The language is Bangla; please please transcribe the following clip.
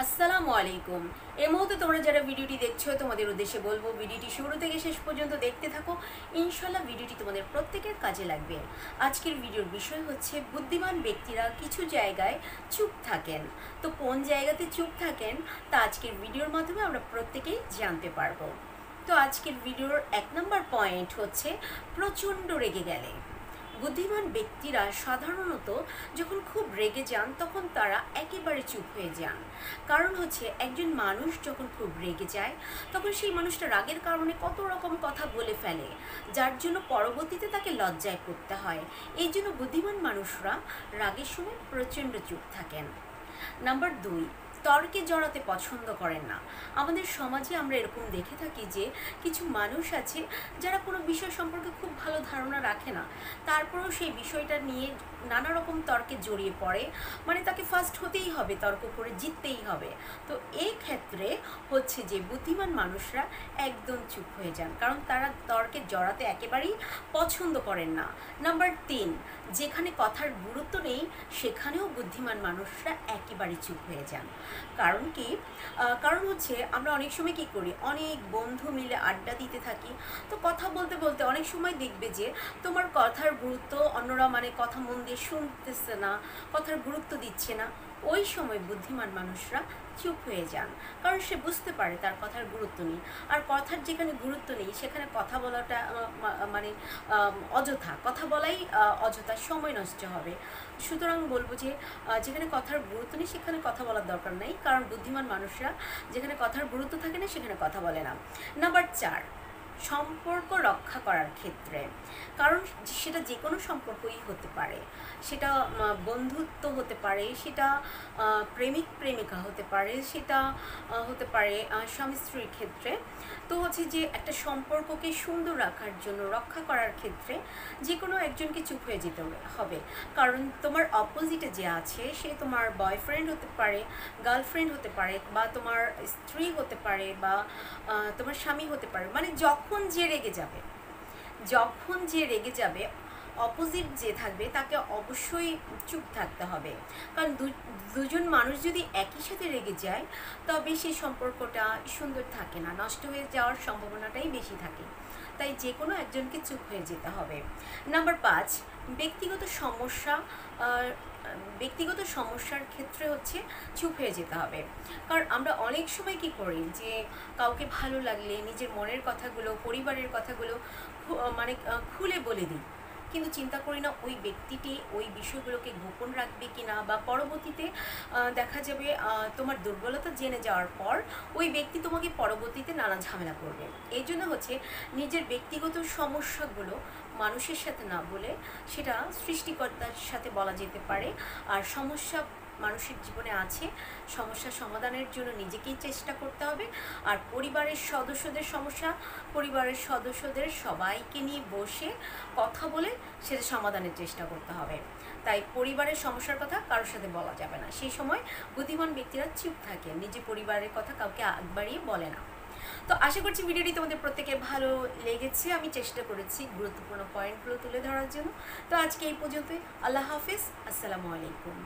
আসসালামু আলাইকুম। এই মুহূর্তে তোমরা যারা ভিডিওটি দেখছো তোমাদের উদ্দেশ্যে বলবো ভিডিওটি শুরু থেকে শেষ পর্যন্ত দেখতে থাকো। ইনশাল্লাহ ভিডিওটি তোমাদের প্রত্যেকের কাজে লাগবে। আজকের ভিডিওর বিষয় হচ্ছে বুদ্ধিমান ব্যক্তিরা কিছু জায়গায় চুপ থাকেন। তো কোন জায়গাতে চুপ থাকেন তা আজকের ভিডিওর মাধ্যমে আমরা প্রত্যেকেই জানতে পারবো। তো আজকের ভিডিওর 1 নম্বর পয়েন্ট হচ্ছে প্রচণ্ড রেগে গেলে। বুদ্ধিমান ব্যক্তিরা সাধারণত যখন খুব রেগে যান তখন তারা একেবারে চুপ হয়ে যান। কারণ হচ্ছে একজন মানুষ যখন খুব রেগে যায় তখন সেই মানুষটা রাগের কারণে কত রকম কথা বলে ফেলে, যার জন্য পরবর্তীতে তাকে লজ্জায় পড়তে হয়। এই জন্য বুদ্ধিমান মানুষরা রাগের সময় প্রচণ্ড চুপ থাকেন। নাম্বার 2, তর্কে জড়াতে পছন্দ করেন না। আমাদের সমাজে আমরা এরকম দেখে থাকি যে কিছু মানুষ আছে যারা কোনো বিষয় সম্পর্কে খুব ভালো ধারণা রাখে না, তারপরেও সেই বিষয়টা নিয়ে নানা রকম তর্কে জড়িয়ে পড়ে। মানে তাকে ফার্স্ট হতেই হবে, তর্ক করে জিততেই হবে। তো এই ক্ষেত্রে হচ্ছে যে বুদ্ধিমান মানুষরা একদম চুপ হয়ে যান, কারণ তারা তর্কে জড়াতে একেবারেই পছন্দ করেন না। নাম্বার 3, যেখানে কথার গুরুত্ব নেই সেখানেও বুদ্ধিমান মানুষরা একেবারে চুপ হয়ে যান। কারণ কি? কারণ হচ্ছে আমরা অনেক সময় কি করি, অনেক বন্ধু মিলে আড্ডা দিতে থাকি। তো কথা বলতে বলতে অনেক সময় দেখবে যে তোমার কথার গুরুত্ব অন্যরা মানে কথা মন দিয়ে শুনতেছে না, কথার গুরুত্ব দিচ্ছে না। ওই সময় বুদ্ধিমান মানুষরা চুপ হয়ে যান, কারণ সে বুঝতে পারে তার কথার গুরুত্ব নেই। আর কথার যেখানে গুরুত্ব নেই সেখানে কথা বলাটা মানে অযথা, কথা বলাই অযথা, সময় নষ্ট হবে। সুতরাং বলবো যে যেখানে কথার গুরুত্ব নেই সেখানে কথা বলার দরকার নেই, কারণ বুদ্ধিমান মানুষরা যেখানে কথার গুরুত্ব থাকে না সেখানে কথা বলে না। নাম্বার 4, সম্পর্ক রক্ষা করার ক্ষেত্রে, কারণ সেটা যে কোনো সম্পর্কই হতে পারে, সেটা বন্ধুত্ব হতে পারে, সেটা প্রেমিক প্রেমিকা হতে পারে, সেটা হতে পারে স্বামী স্ত্রীর ক্ষেত্রে। তো হচ্ছে যে একটা সম্পর্ককে সুন্দর রাখার জন্য, রক্ষা করার ক্ষেত্রে যে কোনো একজনকে চুপ হয়ে যেতে হবে। কারণ তোমার অপোজিটে যে আছে সে তোমার বয়ফ্রেন্ড হতে পারে, গার্লফ্রেন্ড হতে পারে, বা তোমার স্ত্রী হতে পারে, বা তোমার স্বামী হতে পারে। মানে যখন যে রেগে যাবে অপোজিট যে থাকবে তাকে অবশ্যই চুপ থাকতে হবে। কারণ দুজন মানুষ যদি একই সাথে রেগে যায় তবে সেই সম্পর্কটা সুন্দর থাকে না, নষ্ট হয়ে যাওয়ার সম্ভাবনাটাই বেশি থাকে। তাই যে কোনো একজনকে চুপ হয়ে যেতে হবে। নাম্বার 5, ব্যক্তিগত সমস্যার ক্ষেত্রে হচ্ছে চুপ হয়ে যেতে হবে। কারণ আমরা অনেক সময় কি করি যে কাউকে ভালো লাগলে নিজের মনের কথাগুলো, পরিবারের কথাগুলো মানে খুলে বলে দিই, কিন্তু চিন্তা করি না ওই ব্যক্তিটি ওই বিষয়গুলোকে গোপন রাখবে কিনা, বা পরবর্তীতে দেখা যাবে তোমার দুর্বলতা জেনে যাওয়ার পর ওই ব্যক্তি তোমাকে পরবর্তীতে নানা ঝামেলা করবে। এই জন্য হচ্ছে নিজের ব্যক্তিগত সমস্যাগুলো মানুষের সাথে না বলে সেটা সৃষ্টিকর্তার সাথে বলা যেতে পারে। আর সমস্যা মানুষের জীবনে আছে, সমস্যা সমাধানের জন্য নিজেকেই চেষ্টা করতে হবে। আর পরিবারের সদস্যদের সবাইকে নিয়ে বসে কথা বলে সেটা সমাধানের চেষ্টা করতে হবে। তাই পরিবারের সমস্যার কথা কারোর সাথে বলা যাবে না। সেই সময় বুদ্ধিমান ব্যক্তিরা চুপ থাকে, নিজের পরিবারের কথা কাউকে আগ বাড়িয়ে বলে না। তো আশা করছি ভিডিওটি তোমাদের প্রত্যেকের ভালো লেগেছে। আমি চেষ্টা করেছি গুরুত্বপূর্ণ পয়েন্টগুলো তুলে ধরার জন্য। তো আজকে এই পর্যন্তই। আল্লাহ হাফিজ, আসসালামু আলাইকুম।